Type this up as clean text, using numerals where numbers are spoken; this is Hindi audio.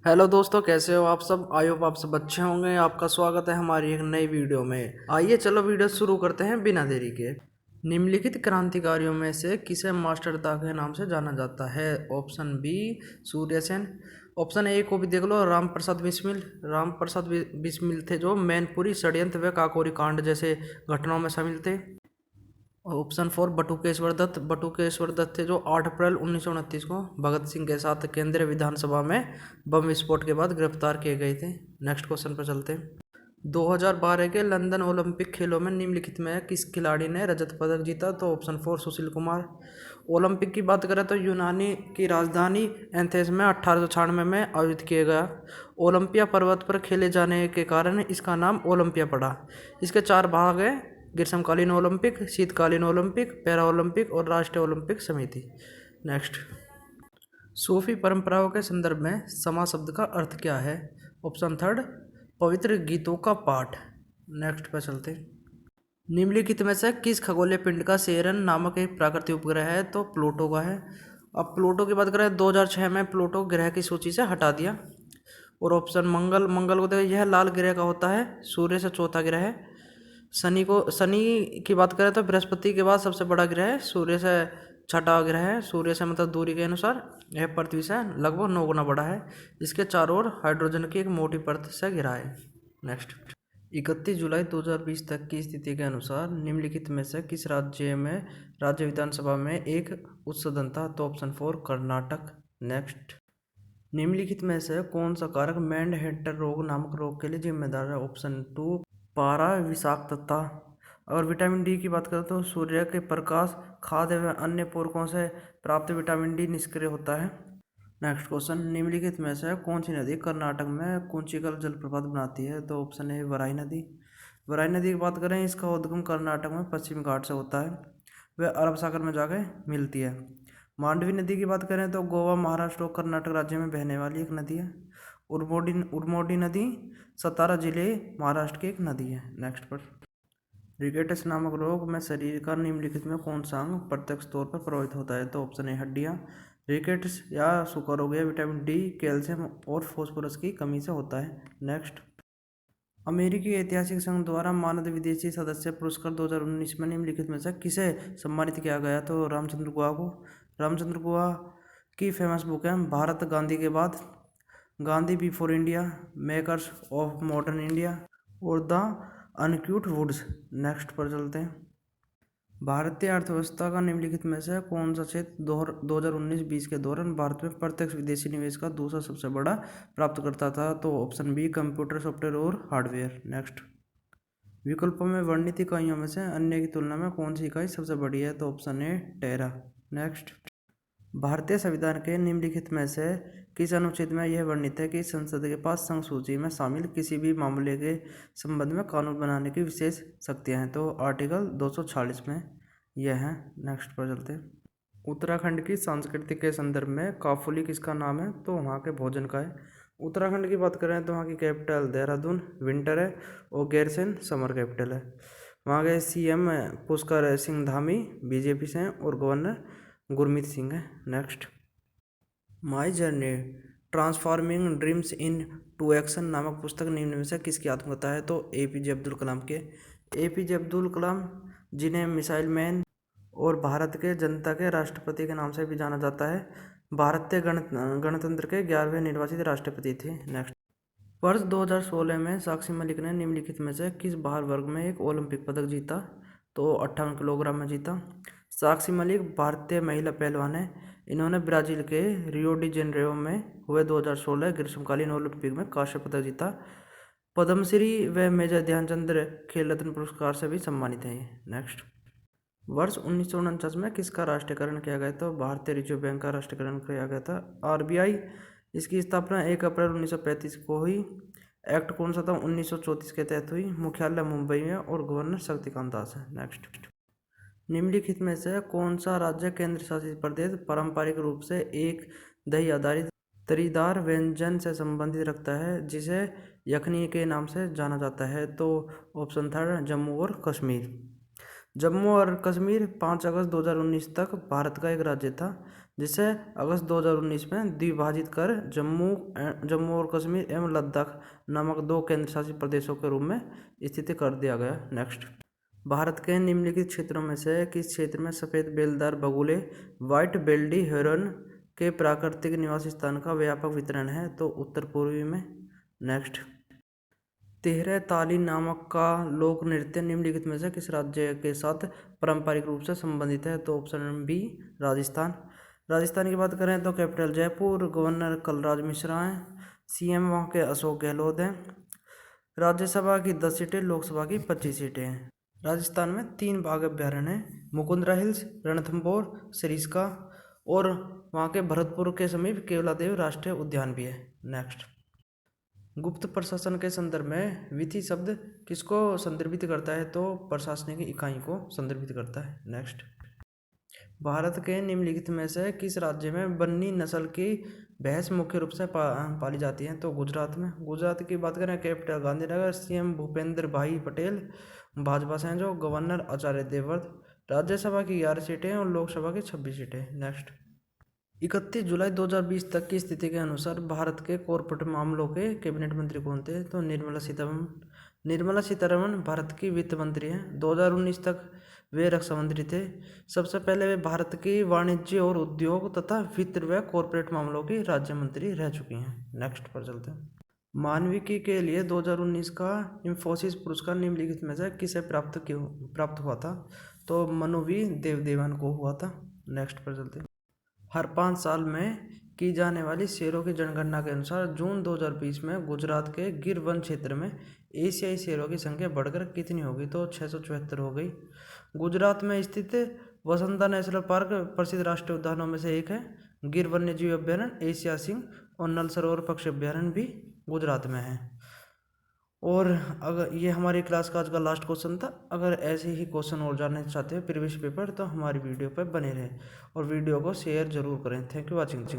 हेलो दोस्तों, कैसे हो आप सब। आई होप आप सब अच्छे होंगे। आपका स्वागत है हमारी एक नई वीडियो में। आइए चलो वीडियो शुरू करते हैं बिना देरी के। निम्नलिखित क्रांतिकारियों में से किसे मास्टरदा के नाम से जाना जाता है। Option B Surya Sen. Option A को भी देख लो, राम प्रसाद बिस्मिल। राम प्रसाद बिस्मिल थे जो मैनपुरी षड्यंत्र व काकोरी कांड जैसे घटनाओं में शामिल थे। Option four Batukeshwar Dutt. बटुकेश्वर दत्त थे जो 8 अप्रैल 1929 को भगत सिंह के साथ केंद्रीय विधानसभा में बम विस्फोट के बाद गिरफ्तार किए गए थे। नेक्स्ट क्वेश्चन पर चलते हैं। 2012 के लंदन ओलंपिक खेलों में निम्नलिखित में किस खिलाड़ी ने रजत पदक जीता। तो option four Sushil Kumar. Olympic की बात करें तो यूनानी की राजधानी एथेंस में 1896 में आयोजित किया गया ओलंपिया पर्वत पर खेले जाने के कारण इसका नाम ओलंपिया पड़ा। इसके 4 भाग हैं: ग्रीष्मकालीन ओलंपिक, शीतकालीन ओलंपिक, पैरा ओलंपिक और राष्ट्रीय ओलंपिक समिति। नेक्स्ट, सूफी परंपराओं के संदर्भ में समा शब्द का अर्थ क्या है। ऑप्शन थर्ड पवित्र गीतों का पाठ। नेक्स्ट पे चलते हैं। निम्नलिखित में से किस खगोलीय पिंड का सेरन नामक एक प्राकृतिक उपग्रह है। तो प्लूटो का है। अब प्लूटो की बात करें, 2006 में प्लूटो ग्रह की सूची से हटा दिया। और ऑप्शन मंगल। मंगल को देखो, यह लाल ग्रह का होता है, सूर्य से चौथा ग्रह है। शनि की बात करें तो बृहस्पति के बाद सबसे बड़ा ग्रह है, सूर्य से छठा ग्रह है। सूर्य से मतलब दूरी के अनुसार यह पृथ्वी से लगभग 9 गुना बड़ा है। इसके चारों ओर हाइड्रोजन की एक मोटी परत से घिरा है। नेक्स्ट, 31 जुलाई 2020 तक की स्थिति के अनुसार निम्नलिखित में से किस राज्य में राज्य विधानसभा में एक उच्च सदन था। तो ऑप्शन फोर कर्नाटक। नेक्स्ट, निम्नलिखित में से कौन सा कारक मैंड हेटर रोग नामक रोग के लिए जिम्मेदार है। ऑप्शन टू पारा विषाक्तता। और विटामिन डी की बात करें तो सूर्य के प्रकाश, खाद्य व अन्य पूरकों से प्राप्त विटामिन डी निष्क्रिय होता है। नेक्स्ट क्वेश्चन, निम्नलिखित में से कौन सी नदी कर्नाटक में कुंचिकल जलप्रपात बनाती है। तो ऑप्शन है वराई नदी। वराई नदी की बात करें, इसका उद्गम कर्नाटक में पश्चिमी घाट से होता है, वह अरब सागर में जाकर मिलती है। मांडवी नदी की बात करें तो गोवा, महाराष्ट्र और कर्नाटक राज्य में बहने वाली एक नदी है। उर्मोडी नदी सतारा जिले महाराष्ट्र की एक नदी है। नेक्स्ट पर, रिकेटस नामक रोग में शरीर का निम्नलिखित में कौन सा अंग प्रत्यक्ष तौर पर प्रभावित होता है। तो ऑप्शन है हड्डियाँ। रिकेट्स या सूखा रोग या विटामिन डी, कैल्शियम और फास्फोरस की कमी से होता है। नेक्स्ट, अमेरिकी ऐतिहासिक संघ द्वारा मानद विदेशी सदस्य पुरस्कार 2019 में निम्नलिखित में से किसे सम्मानित किया गया। तो रामचंद्र गुहा को। रामचंद्र गुहा की फेमस बुक है भारत गांधी के बाद, Gandhi before India, makers of modern India और द अनक्यूट वुड्स। नेक्स्ट पर चलते हैं। भारतीय अर्थव्यवस्था का निम्नलिखित में से कौन सा क्षेत्र 2019-20 के दौरान भारत में प्रत्यक्ष विदेशी निवेश का दूसरा सबसे बड़ा प्राप्तकर्ता था। तो ऑप्शन बी कंप्यूटर सॉफ्टवेयर और हार्डवेयर। नेक्स्ट, विकल्पों में वर्णित इकाइयों में से अन्य की तुलना में कौन सी इकाई सबसे बड़ी है। तो ऑप्शन ए टेरा। नेक्स्ट, भारतीय संविधान के निम्नलिखित में से किस अनुच्छेद में यह वर्णित है कि संसद के पास संघ सूची में शामिल किसी भी मामले के संबंध में कानून बनाने की विशेष शक्तियां हैं। तो आर्टिकल 246 में यह है। नेक्स्ट पर चलते हैं। उत्तराखंड की संस्कृति के संदर्भ में काफुली किसका नाम है। तो वहाँ के भोजन का है। उत्तराखंड की बात करें तो वहाँ की कैपिटल देहरादून विंटर है और गैरसैंण समर कैपिटल है। वहाँ के सीएम पुष्कर सिंह धामी बीजेपी से हैं और गवर्नर गुरमीत सिंह है। Next, my journey transforming dreams into action नामक पुस्तक निम्न में से किसकी आत्मकथा है। तो एपीजे अब्दुल कलाम के। एपीजे अब्दुल कलाम, जिन्हें मिसाइल मैन और भारत के जनता के राष्ट्रपति के नाम से भी जाना जाता है, भारतीय गणतंत्र के 11वें निर्वाचित राष्ट्रपति थे। नेक्स्ट, वर्ष 2016 में साक्षी मलिक ने निम्नलिखित में से किस भार वर्ग में एक ओलंपिक पदक जीता। तो 58 किलोग्राम में जीता। साक्षी मलिक भारतीय महिला पहलवान है। इन्होंने ब्राज़ील के रियो डी जेनेरो में हुए 2016 ग्रीष्मकालीन ओलंपिक में कांस्य पदक जीता। पद्मश्री व मेजर ध्यानचंद खेल रत्न पुरस्कार से भी सम्मानित हैं। नेक्स्ट, वर्ष 1949 में किसका राष्ट्रीयकरण किया गया। तो भारतीय रिजर्व बैंक का राष्ट्रीयकरण किया गया था, आरबीआई। इसकी स्थापना 1 अप्रैल 1935 को हुई। एक्ट कौन सा था, 1934 के तहत हुई। मुख्यालय मुंबई में और गवर्नर शक्तिकांत दास है। नेक्स्ट, निम्नलिखित में से कौन सा राज्य केंद्र शासित प्रदेश पारंपरिक रूप से एक दही आधारित तरीदार व्यंजन से संबंधित रखता है, जिसे यखनी के नाम से जाना जाता है। तो ऑप्शन थर्ड जम्मू और कश्मीर। जम्मू और कश्मीर 5 अगस्त 2019 तक भारत का एक राज्य था। जिसे अगस्त 2019 में द्विभाजित कर जम्मू और कश्मीर एवं लद्दाख नामक 2 केंद्र शासित प्रदेशों के रूप में स्थित कर दिया गया। नेक्स्ट, भारत के निम्नलिखित क्षेत्रों में से किस क्षेत्र में सफ़ेद बेलदार बगुले व्हाइट बेल्डी हेरन के प्राकृतिक निवास स्थान का व्यापक वितरण है? तो उत्तर पूर्वी में। नेक्स्ट, तेहरे ताली नामक का लोक नृत्य निम्नलिखित में से किस राज्य के साथ पारंपरिक रूप से संबंधित है? तो ऑप्शन बी राजस्थान। राजस्थान की बात करें तो कैपिटल जयपुर, गवर्नर कलराज मिश्रा हैं, सीएम वहाँ के अशोक गहलोत हैं, राज्यसभा की 10 सीटें, लोकसभा की 25 सीटें हैं। राजस्थान में 3 बाघ अभ्यारण्य हैं, मुकुंदरा हिल्स, रणथंभौर, सरिस्का और वहाँ के भरतपुर के समीप केवलादेव राष्ट्रीय उद्यान भी है। नेक्स्ट, गुप्त प्रशासन के संदर्भ में विधि शब्द किसको संदर्भित करता है? तो प्रशासनिक इकाई को संदर्भित करता है। नेक्स्ट, भारत के निम्नलिखित में से किस राज्य में बन्नी नस्ल की भैंस मुख्य रूप से पाली जाती है? तो गुजरात में। गुजरात की बात करें कैपिटल गांधीनगर, सीएम भूपेंद्र भाई पटेल भाजपा से हैं, जो गवर्नर आचार्य देवव्रत, राज्यसभा की 11 सीटें और लोकसभा की 26 सीटें। नेक्स्ट, 31 जुलाई 2020 तक की स्थिति के अनुसार भारत के कॉर्पोरेट मामलों के कैबिनेट मंत्री कौन थे? तो निर्मला सीतारमण। निर्मला सीतारमण भारत की वित्त मंत्री हैं। 2019 तक वे रक्षा मंत्री थे। सबसे पहले वे भारत की वाणिज्य और उद्योग तथा वित्त व कॉर्पोरेट मामलों की राज्य मंत्री रह चुकी हैं। नेक्स्ट पर चलते हैं। मानविकी के लिए 2019 का इंफोसिस पुरस्कार निम्नलिखित में से किसे प्राप्त हुआ था? तो मनु वी देवदेवन को हुआ था। नेक्स्ट पर चलते हैं। हर 5 साल में की जाने वाली शेरों की जनगणना के अनुसार जून 2020 में गुजरात के गिर वन क्षेत्र में एशियाई शेरों की संख्या बढ़कर कितनी होगी? तो 674 हो गई। गुजरात में स्थित वसंता नेशनल पार्क प्रसिद्ध राष्ट्रीय उद्यानों में से एक है। गिर वन्यजीव अभ्यारण्य, एशिया सिंह और नल सरोवर पक्षी अभ्यारण्य भी गुजरात में है। और अगर ये हमारी क्लास का आज का लास्ट क्वेश्चन था। अगर ऐसे ही क्वेश्चन और जानना चाहते हो प्रीवियस पेपर, तो हमारी वीडियो पर बने रहें और वीडियो को शेयर जरूर करें। Thank you watching.